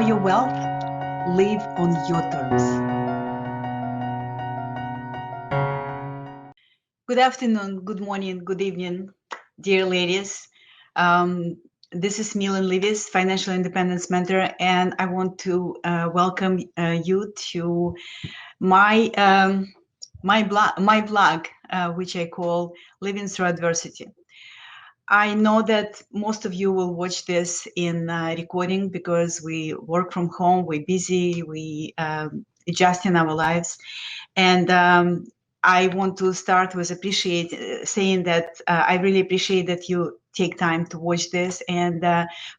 your wealth, live on your terms. Good afternoon, good morning, good evening, dear ladies. This is Millen Livis, Financial Independence Mentor, and I want to welcome you to my blog, which I call Living Through Adversity. I know that most of you will watch this in recording because we work from home, we're busy, we adjust in our lives. And I want to start with saying that I really appreciate that you take time to watch this, and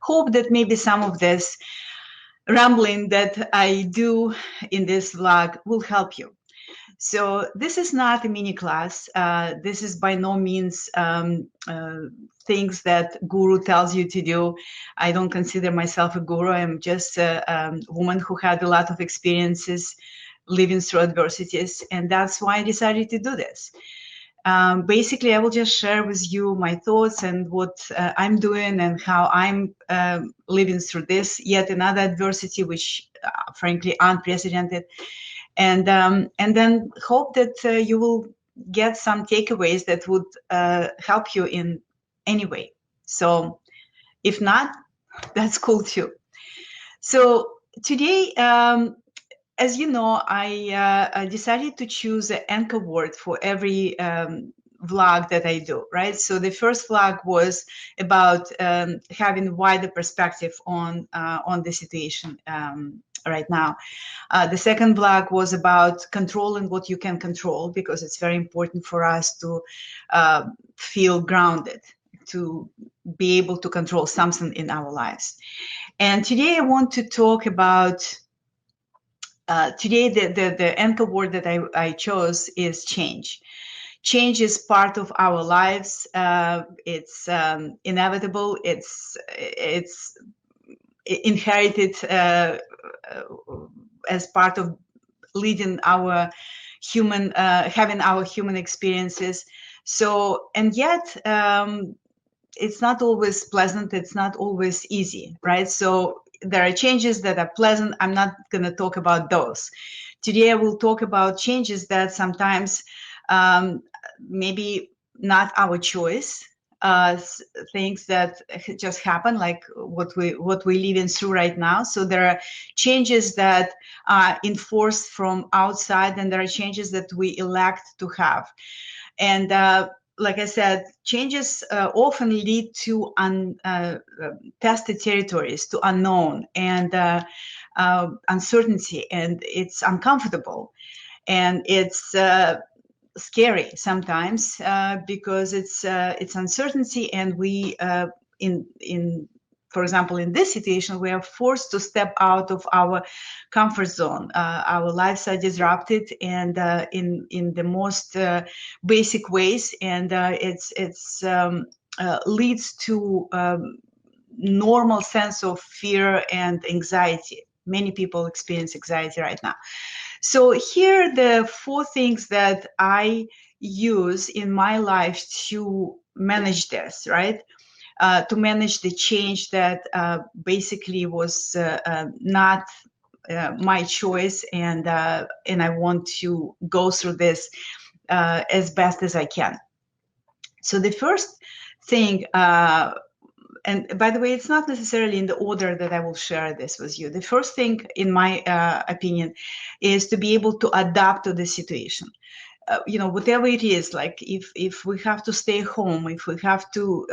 hope that maybe some of this rambling that I do in this vlog will help you. So this is not a mini class. This is by no means things that guru tells you to do. I don't consider myself a guru. I'm just a woman who had a lot of experiences living through adversities, and that's why I decided to do this. Basically, I will just share with you my thoughts and what I'm doing and how I'm living through this yet another adversity, which frankly unprecedented. And then hope that you will get some takeaways that would help you in any way. So if not, that's cool too. So today, as you know, I decided to choose an anchor word for every vlog that I do, right? So the first vlog was about having wider perspective on the situation right now. The second vlog was about controlling what you can control, because it's very important for us to feel grounded, to be able to control something in our lives. And today I want to talk about today the anchor word that I chose is change. Change is part of our lives. It's inevitable. It's inherited as part of leading our human, having our human experiences. So, and yet it's not always pleasant. It's not always easy, right? So there are changes that are pleasant. I'm not going to talk about those. Today, I will talk about changes that sometimes maybe not our choice, things that just happen, like what we're living through right now. So there are changes that are enforced from outside, and there are changes that we elect to have. And like I said, changes often lead to untested territories, to unknown and uncertainty, and it's uncomfortable, and it's scary sometimes because it's uncertainty, and we for example, in this situation, we are forced to step out of our comfort zone. Our lives are disrupted, and in the most basic ways, and it's leads to normal sense of fear and anxiety. Many people experience anxiety right now. So here are the 4 things that I use in my life to manage this, right? To manage the change that basically was not my choice, and I want to go through this as best as I can. So the first thing, and by the way, it's not necessarily in the order that I will share this with you. The first thing, in my opinion, is to be able to adapt to the situation. Whatever it is, like if we have to stay home, if we have to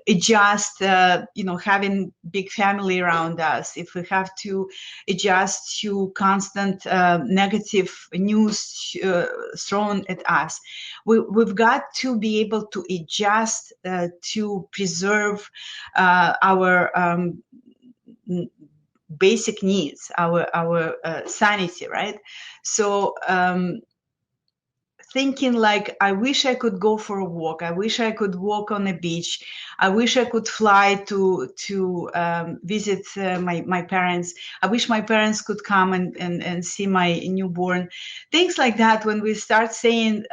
adjust, having big family around us, if we have to adjust to constant negative news thrown at us, we've got to be able to adjust to preserve our basic needs, our sanity, right? So thinking like, I wish I could go for a walk. I wish I could walk on a beach. I wish I could fly to visit my parents. I wish my parents could come and see my newborn. Things like that. When we start saying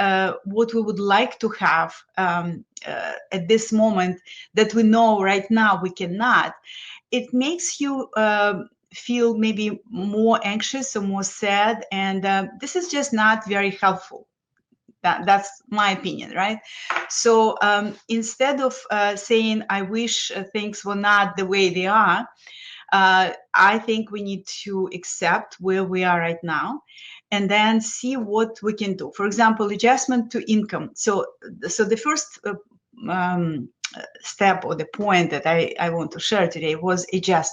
what we would like to have at this moment that we know right now we cannot, it makes you feel maybe more anxious or more sad. And this is just not very helpful. That's my opinion, right? So instead of saying, I wish things were not the way they are, I think we need to accept where we are right now and then see what we can do. For example, adjustment to income. So the first step or the point that I want to share today was adjust.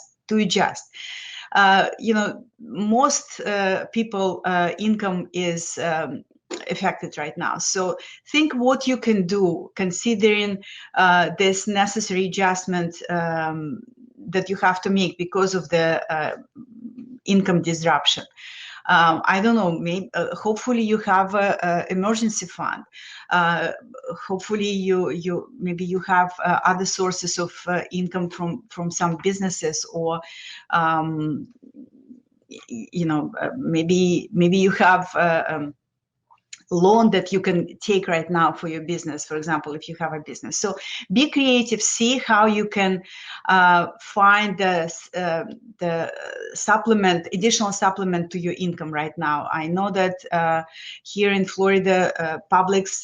Most people income is affected right now. So think what you can do considering this necessary adjustment that you have to make because of the income disruption. I don't know, maybe, hopefully you have a emergency fund. Hopefully maybe you have other sources of income from some businesses, or maybe you have loan that you can take right now for your business, for example, if you have a business. So be creative, see how you can find the additional supplement to your income right now. I know that here in Florida, Publix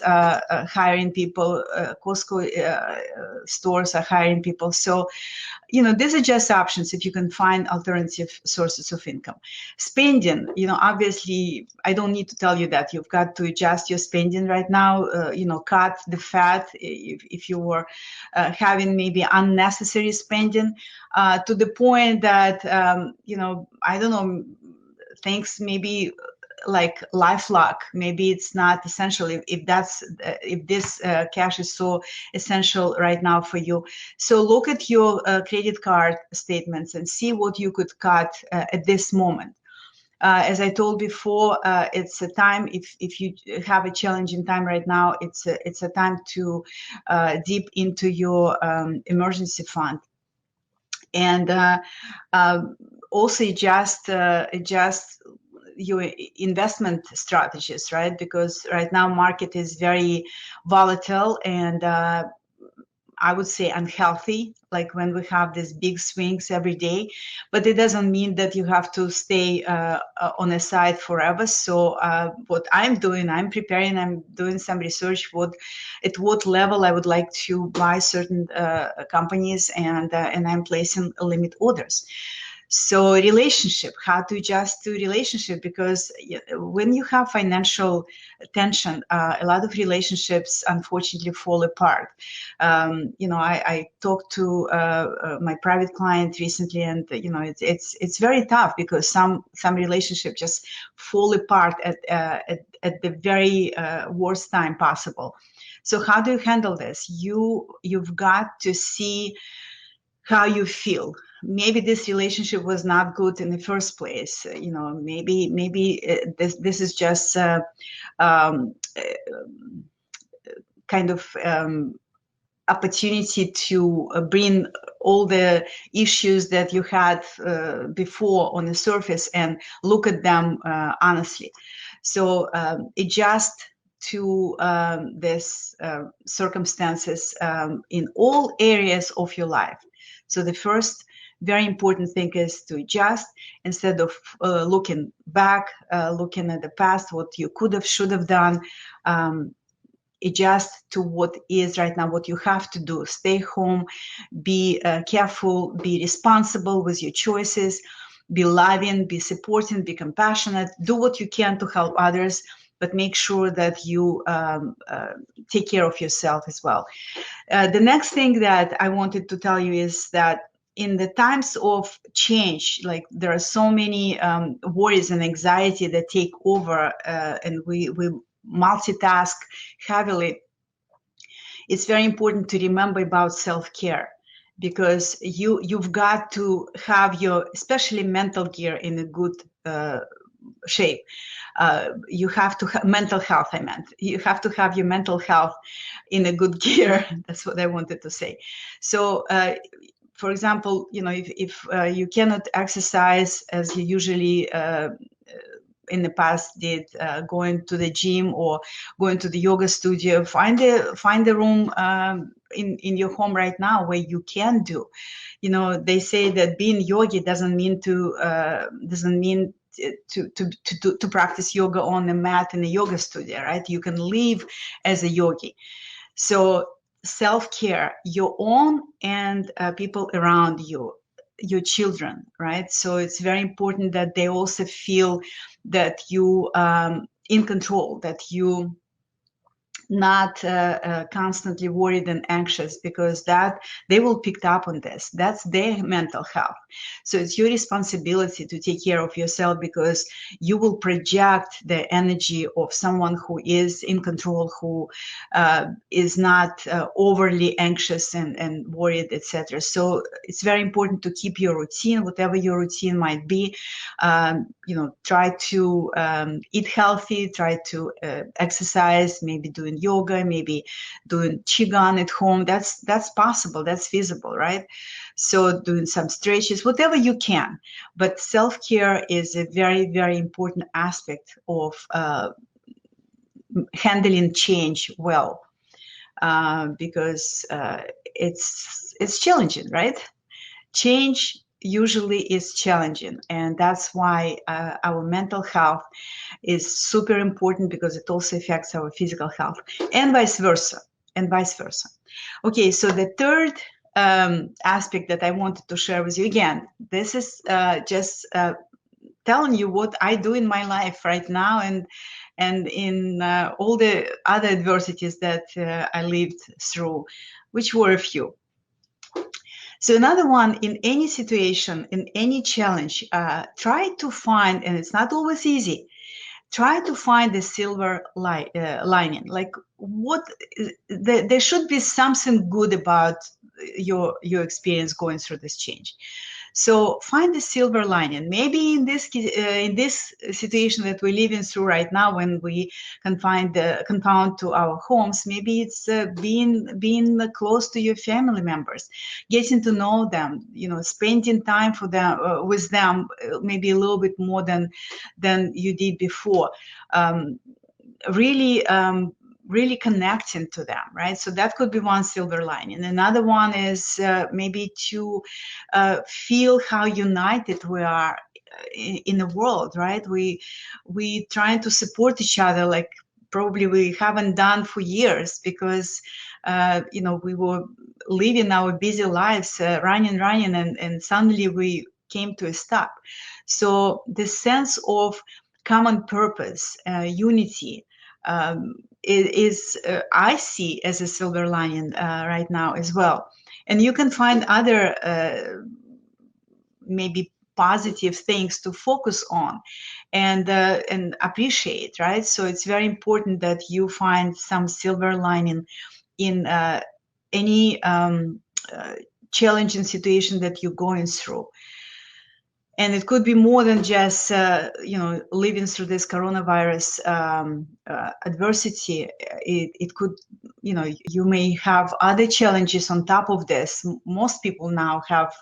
hiring people, Costco stores are hiring people. So these are just options if you can find alternative sources of income. Spending, obviously, I don't need to tell you that you've got to adjust your spending right now, cut the fat if you were having maybe unnecessary spending to the point that, I don't know, things maybe like LifeLock, maybe it's not essential if this cash is so essential right now for you. So look at your credit card statements and see what you could cut at this moment. As I told before, it's a time, if you have a challenging time right now, it's a time to dip into your emergency fund. And also adjust your investment strategies, right? Because right now market is very volatile and I would say unhealthy, like when we have these big swings every day, but it doesn't mean that you have to stay on a side forever. So what I'm doing, I'm preparing, I'm doing some research at what level I would like to buy certain companies, and I'm placing limit orders. So relationship, how to adjust to relationship, because when you have financial tension, a lot of relationships unfortunately fall apart. I talked to my private client recently, and it's very tough because some relationships just fall apart at the very worst time possible. So how do you handle this? You've got to see how you feel. Maybe this relationship was not good in the first place. Maybe this is just kind of opportunity to bring all the issues that you had before on the surface and look at them honestly. So adjust to these circumstances in all areas of your life. So the first very important thing is to adjust instead of looking back, looking at the past, what you could have, should have done. Adjust to what is right now, what you have to do. Stay home, be careful, be responsible with your choices, be loving, be supporting, be compassionate, do what you can to help others, but make sure that you take care of yourself as well. The next thing that I wanted to tell you is that in the times of change, like there are so many worries and anxiety that take over, and we multitask heavily. It's very important to remember about self-care, because you've got to have your, especially mental gear, in a good shape. You have to have mental health. I meant you have to have your mental health in a good gear. That's what I wanted to say. So, for example, if you cannot exercise as you usually in the past did, going to the gym or going to the yoga studio, find a room in your home right now where you can do. They say that being yogi doesn't mean to practice yoga on a mat in a yoga studio, right? You can live as a yogi. So self-care, your own and people around you, your children, right? So it's very important that they also feel that you in control, that you not constantly worried and anxious, because that they will pick up on this. That's their mental health. So it's your responsibility to take care of yourself, because you will project the energy of someone who is in control, who is not overly anxious and worried, etc. So it's very important to keep your routine, whatever your routine might be. Try to eat healthy, try to exercise, maybe doing yoga, maybe doing qigong at home. That's possible, that's feasible, right? So doing some stretches, whatever you can. But self-care is a very, very important aspect of handling change well, because it's challenging, right? Change usually is challenging, and that's why our mental health is super important, because it also affects our physical health, and vice versa. Okay, so the third aspect that I wanted to share with you, again, this is just telling you what I do in my life right now, and in all the other adversities that I lived through, which were a few. So another one, in any situation, in any challenge, try to find, and it's not always easy, try to find the silver lining. Like, there should be something good about your experience going through this change. So find the silver lining. Maybe in this situation that we're living through right now, when we confined to our homes, maybe it's being close to your family members, getting to know them, spending time with them, maybe a little bit more than you did before. Really connecting to them, right? So that could be one silver lining. Another one is maybe to feel how united we are in the world, right? We trying to support each other like probably we haven't done for years, because we were living our busy lives, running, and suddenly we came to a stop. So the sense of common purpose, unity, is I see as a silver lining right now as well. And you can find other maybe positive things to focus on and appreciate, right? So it's very important that you find some silver lining in any challenging situation that you're going through. And it could be more than just, living through this coronavirus adversity. It could, you may have other challenges on top of this. Most people now have,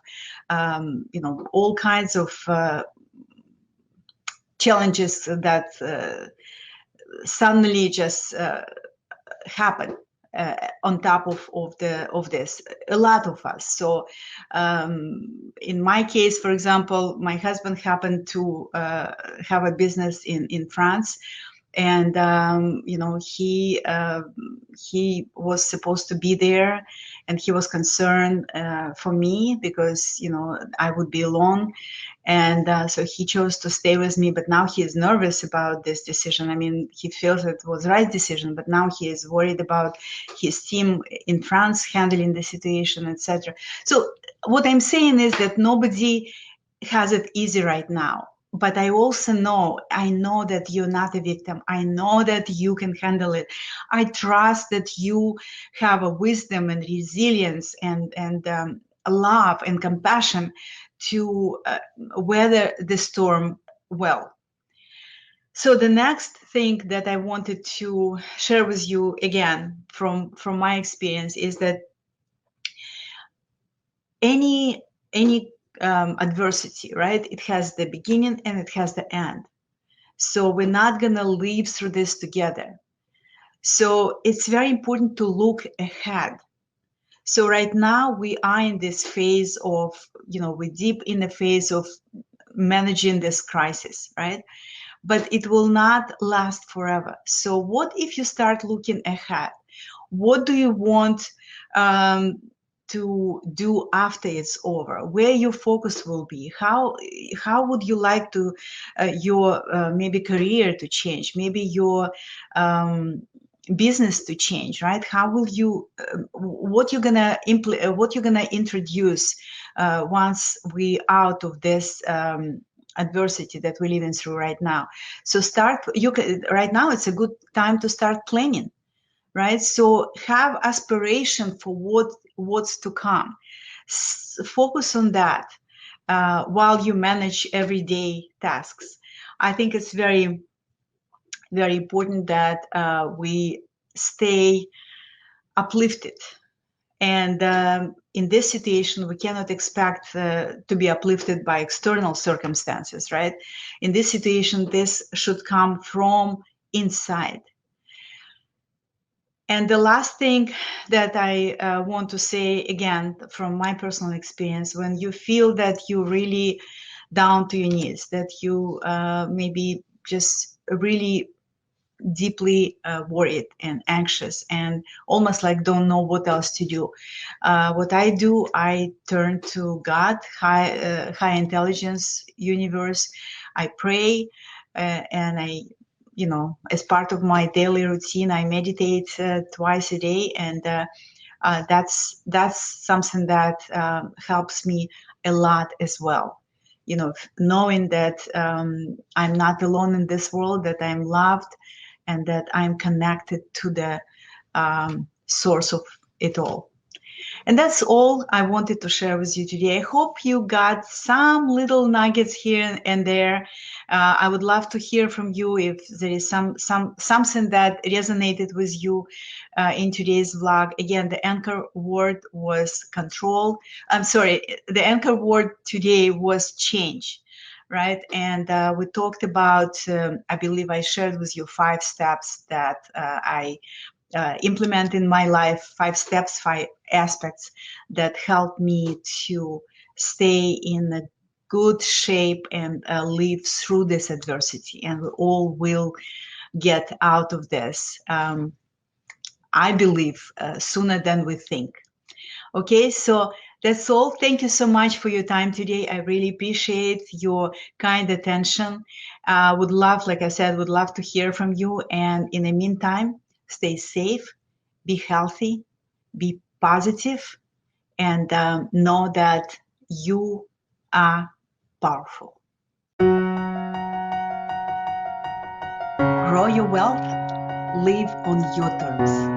all kinds of challenges that suddenly just happen. On top of this, a lot of us. So in my case, for example, my husband happened to have a business in France, and he was supposed to be there, and he was concerned for me, because I would be alone. And so he chose to stay with me, but now he is nervous about this decision. I mean, he feels it was the right decision, but now he is worried about his team in France handling the situation, etc. So what I'm saying is that nobody has it easy right now. But I also know that you're not a victim. I know that you can handle it. I trust that you have a wisdom and resilience and love and compassion to weather the storm well. So the next thing that I wanted to share with you, again, from my experience, is that any adversity, right? It has the beginning and it has the end. So we're not gonna live through this together. So it's very important to look ahead. So right now we are in this phase of, we're deep in the phase of managing this crisis, right? But it will not last forever. So what if you start looking ahead? What do you want to do after it's over? Where your focus will be? How would you like to your maybe career to change? Maybe your business to change, right? How will you what you're gonna what you're gonna introduce once we out of this adversity that we're living through right now. So right now it's a good time to start planning, right? So have aspiration for what's to come. Focus on that while you manage everyday tasks. I think it's very, very important that we stay uplifted. And in this situation, we cannot expect to be uplifted by external circumstances, right? In this situation, this should come from inside. And the last thing that I want to say, again, from my personal experience, when you feel that you're really down to your knees, that you maybe just really deeply worried and anxious and almost like don't know what else to do. What I do, I turn to God, high intelligence universe. I pray and I, as part of my daily routine, I meditate twice a day, and that's something that helps me a lot as well. Knowing that I'm not alone in this world, that I'm loved, and that I'm connected to the source of it all. And that's all I wanted to share with you today. I hope you got some little nuggets here and there. I would love to hear from you if there is something that resonated with you in today's vlog. Again, the anchor word was control. I'm sorry, the anchor word today was change, right? And we talked about, I believe I shared with you 5 steps that I implement in my life, 5 steps, 5 aspects that help me to stay in a good shape and live through this adversity. And we all will get out of this, I believe, sooner than we think. Okay, so that's all. Thank you so much for your time today. I really appreciate your kind attention. Would love, like I said, would love to hear from you. And in the meantime, stay safe, be healthy, be positive, and know that you are powerful. Grow your wealth, live on your terms.